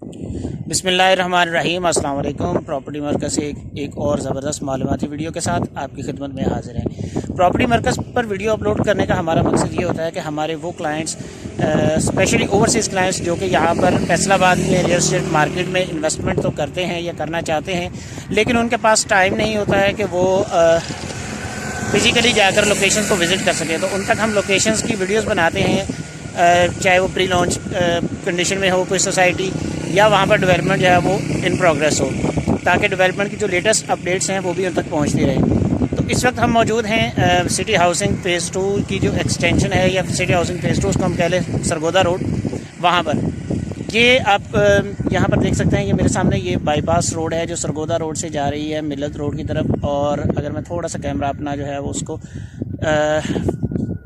बिस्मिल्लाहिर्रहमानिर्रहीम। अस्सलाम वालेकुम। प्रॉपर्टी मरकज़ से एक और ज़बरदस्त मालूमाती वीडियो के साथ आपकी खिदमत में हाजिर हैं। प्रॉपर्टी मरकज़ पर वीडियो अपलोड करने का हमारा मकसद ये होता है कि हमारे वो क्लाइंट्स, स्पेशली ओवरसीज़ क्लाइंट्स जो कि यहाँ पर फैसलाबाद में रियल एस्टेट मार्केट में इन्वेस्टमेंट तो करते हैं या करना चाहते हैं, लेकिन उनके पास टाइम नहीं होता है कि वो फ़िज़िकली जाकर लोकेशन को विज़िट कर सकें। तो उन तक हम लोकेशंस की वीडियोस बनाते हैं, चाहे वो प्री लॉन्च कंडीशन में हो कोई सोसाइटी, या वहाँ पर डेवलपमेंट जो है वो इन प्रोग्रेस हो, ताकि डेवलपमेंट की जो लेटेस्ट अपडेट्स हैं वो भी उन तक पहुँचती रहे। तो इस वक्त हम मौजूद हैं सिटी हाउसिंग फ़ेज़ 2 की जो एक्सटेंशन है, या सिटी हाउसिंग फ़ेज़ 2 उसको हम कह लें, सरगोदा रोड। वहाँ पर ये आप यहाँ पर देख सकते हैं, ये मेरे सामने ये बाईपास रोड है जो सरगोदा रोड से जा रही है मिल्लत रोड की तरफ। और अगर मैं थोड़ा सा कैमरा अपना जो है वो उसको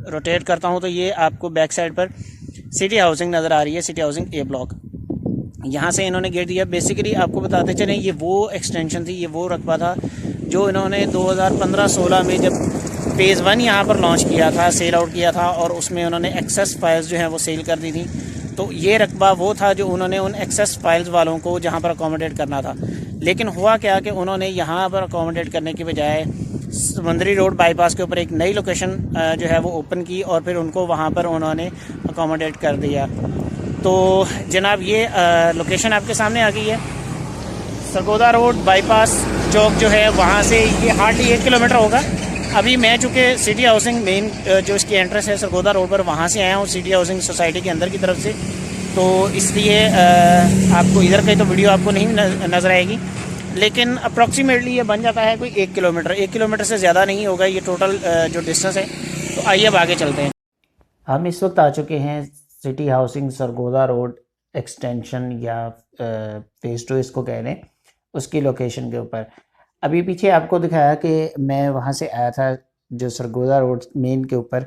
रोटेट करता हूँ तो ये आपको बैक साइड पर सिटी हाउसिंग नज़र आ रही है, सिटी हाउसिंग ए ब्लॉक। यहाँ से इन्होंने गेट दिया। बेसिकली आपको बताते चलें, ये वो एक्सटेंशन थी, ये वो रकबा था जो इन्होंने 2015-16 में जब फ़ेज़ 1 यहाँ पर लॉन्च किया था, सेल आउट किया था, और उसमें उन्होंने एक्सेस फाइल्स जो हैं वो सेल कर दी थी। तो ये रकबा वो था जो उन्होंने उन एक्सेस फाइल्स वालों को जहाँ पर अकोमोडेट करना था। लेकिन हुआ क्या कि उन्होंने यहाँ पर अकोमोडेट करने की बजाय समंदरी रोड बाईपास के ऊपर एक नई लोकेशन जो है वो ओपन की, और फिर उनको वहाँ पर उन्होंने अकोमोडेट कर दिया। तो जनाब ये लोकेशन आपके सामने आ गई है, सरगोदा रोड बाईपास चौक जो है वहाँ से ये हार्डली 1 किलोमीटर होगा। अभी मैं चूँकि सिटी हाउसिंग मेन जो इसकी एंट्रेंस है सरगोदा रोड पर, वहाँ से आया हूँ सिटी हाउसिंग सोसाइटी के अंदर की तरफ से, तो इसलिए आपको इधर की तो वीडियो आपको नहीं नज़र आएगी, लेकिन अप्रॉक्सीमेटली ये बन जाता है कोई 1 किलोमीटर से ज़्यादा नहीं होगा ये टोटल जो डिस्टेंस है। तो आइए अब आगे चलते हैं। हम इस वक्त आ चुके हैं city housing Sargodha road extension, या फ़ेज़ 2 इसको कह लें, उसकी लोकेशन के ऊपर। अभी पीछे आपको दिखाया कि मैं वहाँ से आया था जो सरगोदा रोड मेन के ऊपर,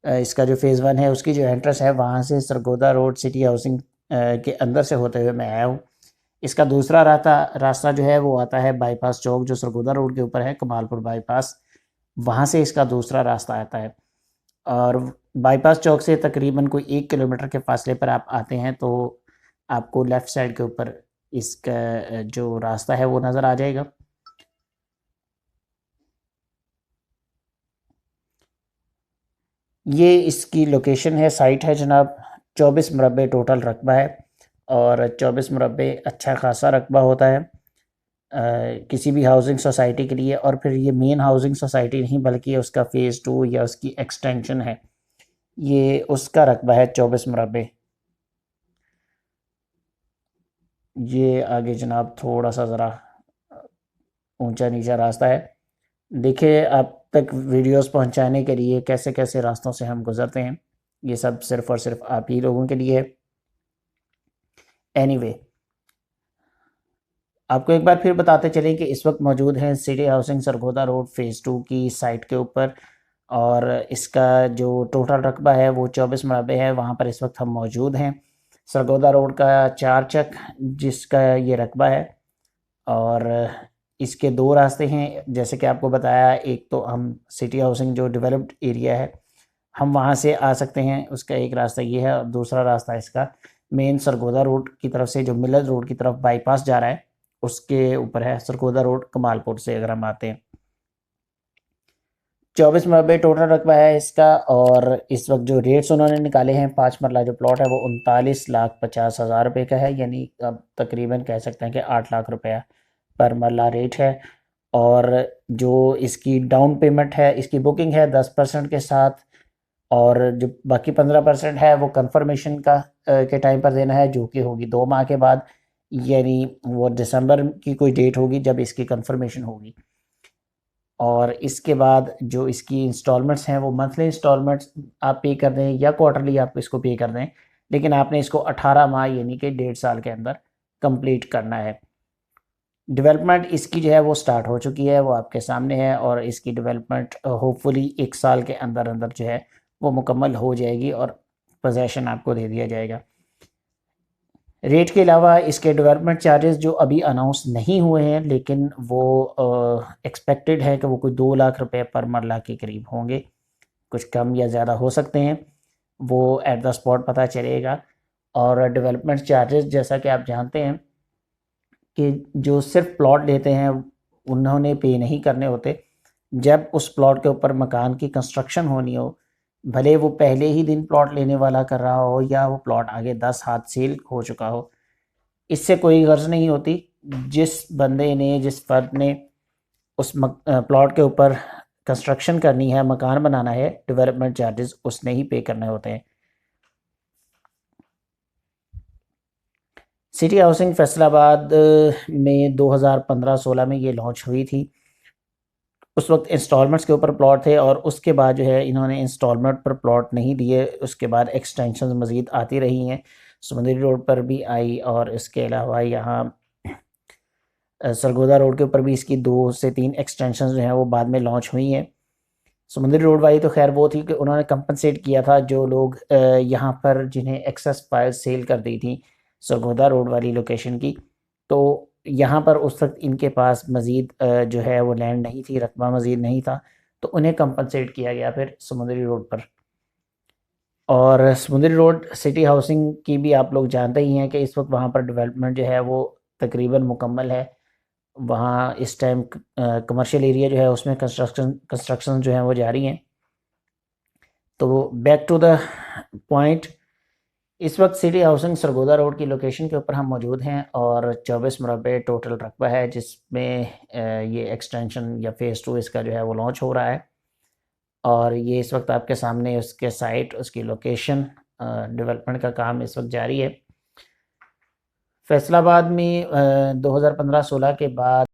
इसका जो फ़ेज़ 1 है उसकी जो एंट्रेंस है वहाँ से सरगोदा रोड सिटी हाउसिंग के अंदर से होते हुए मैं आया हूँ। इसका दूसरा रास्ता जो है वो आता है बाईपास चौक जो सरगोदा रोड के ऊपर है, कमालपुर बाईपास, वहाँ से इसका दूसरा रास्ता आता है। और बाईपास चौक से तकरीबन कोई 1 किलोमीटर के फासले पर आप आते हैं तो आपको लेफ़्ट साइड के ऊपर इसका जो रास्ता है वो नज़र आ जाएगा। ये इसकी लोकेशन है, साइट है जनाब। 24 मुरब्बे टोटल रकबा है, और 24 मुरब्बे अच्छा खासा रकबा होता है किसी भी हाउसिंग सोसाइटी के लिए। और फिर ये मेन हाउसिंग सोसाइटी नहीं बल्कि ये उसका फ़ेज़ 2 या उसकी एक्सटेंशन है, ये उसका रकबा है 24 मुरब्बे। ये आगे जनाब थोड़ा सा ज़रा ऊंचा नीचा रास्ता है। देखिए आप तक वीडियोस पहुंचाने के लिए कैसे कैसे रास्तों से हम गुजरते हैं, ये सब सिर्फ़ और सिर्फ आप ही लोगों के लिए है। एनीवे, आपको एक बार फिर बताते चलें कि इस वक्त मौजूद हैं city housing Sargodha road phase 2 की साइट के ऊपर, और इसका जो टोटल रकबा है वो 24 मरबे है। वहाँ पर इस वक्त हम मौजूद हैं, सरगोदा रोड का 4 चक जिसका ये रकबा है। और इसके 2 रास्ते हैं, जैसे कि आपको बताया, एक तो हम सिटी हाउसिंग जो डेवलप्ड एरिया है हम वहाँ से आ सकते हैं, उसका एक रास्ता ये है, और दूसरा रास्ता इसका मेन सरगोदा रोड की तरफ से जो मिलत रोड की तरफ बाईपास जा रहा है उसके ऊपर है, सरगोदा रोड कमालपुर से अगर हम आते हैं। 24 मरबे टोटल रकबा है इसका, और इस वक्त जो रेट्स उन्होंने निकाले हैं 5 मरला जो प्लॉट है वो 39,50,000 रुपये का है, यानी अब तकरीबन कह सकते हैं कि 8 लाख रुपया पर मरला रेट है। और जो इसकी डाउन पेमेंट है, इसकी बुकिंग है 10% के साथ, और जो बाकी 15% है वो कंफर्मेशन का के टाइम पर देना है, जो कि होगी 2 माह के बाद, यानी वो दिसंबर की कोई डेट होगी जब इसकी कंफर्मेशन होगी। और इसके बाद जो इसकी इंस्टॉलमेंट्स हैं वो मंथली इंस्टॉलमेंट्स आप पे कर दें या क्वार्टरली आप इसको पे कर दें, लेकिन आपने इसको 18 माह यानी कि 1.5 साल के अंदर कंप्लीट करना है। डेवलपमेंट इसकी जो है वो स्टार्ट हो चुकी है, वो आपके सामने है, और इसकी डेवलपमेंट होपफुली 1 साल के अंदर अंदर जो है वो मुकम्मल हो जाएगी और पोजेसन आपको दे दिया जाएगा। रेट के अलावा इसके डेवलपमेंट चार्जेस जो अभी अनाउंस नहीं हुए हैं, लेकिन वो एक्सपेक्टेड है कि वो कोई 2 लाख रुपए पर मरला के करीब होंगे, कुछ कम या ज़्यादा हो सकते हैं, वो एट द स्पॉट पता चलेगा। और डेवलपमेंट चार्जेस जैसा कि आप जानते हैं कि जो सिर्फ प्लॉट लेते हैं उन्होंने पे नहीं करने होते। जब उस प्लॉट के ऊपर मकान की कंस्ट्रक्शन होनी हो, भले वो पहले ही दिन प्लॉट लेने वाला कर रहा हो या वो प्लॉट आगे 10 हाथ सेल हो चुका हो, इससे कोई गर्ज नहीं होती। जिस बंदे ने, जिस फर्द ने उस प्लॉट के ऊपर कंस्ट्रक्शन करनी है, मकान बनाना है, डेवलपमेंट चार्जेस उसने ही पे करने होते हैं। सिटी हाउसिंग फैसलाबाद में 2015-16 में ये लॉन्च हुई थी। उस वक्त इंस्टॉलमेंट्स के ऊपर प्लॉट थे और उसके बाद जो है इन्होंने इंस्टॉलमेंट पर प्लॉट नहीं दिए। उसके बाद एक्सटेंशन मज़ीद आती रही हैं, समुंदरी रोड पर भी आई और इसके अलावा यहाँ सरगोदा रोड के ऊपर भी इसकी 2 से 3 एक्सटेंशन जो हैं वो बाद में लॉन्च हुई हैं। समुंदरी रोड वाली तो खैर वो थी कि उन्होंने कंपनसेट किया था जो लोग यहाँ पर जिन्हें एक्सेस फाइल सेल कर दी थी सरगोदा रोड वाली लोकेशन की, तो यहाँ पर उस वक्त इनके पास मज़ीद जो है वो लैंड नहीं थी, रकबा मज़ीद नहीं था, तो उन्हें कंपनसेट किया गया फिर समुंदरी रोड पर। और समुंदरी रोड सिटी हाउसिंग की भी आप लोग जानते ही हैं कि इस वक्त वहाँ पर डेवलपमेंट जो है वो तकरीबन मुकम्मल है। वहाँ इस टाइम कमर्शियल एरिया जो है उसमें कंस्ट्रक्शन जो है वो जारी हैं। तो बैक टू द पॉइंट, इस वक्त सिटी हाउसिंग सरगोदा रोड की लोकेशन के ऊपर हम मौजूद हैं और 24 मुरबे टोटल रकबा है जिसमें ये एक्सटेंशन या फेज़ 2 इसका जो है वो लॉन्च हो रहा है। और ये इस वक्त आपके सामने उसके साइट, उसकी लोकेशन, डेवलपमेंट का काम इस वक्त जारी है। फैसलाबाद में 2015-16 के बाद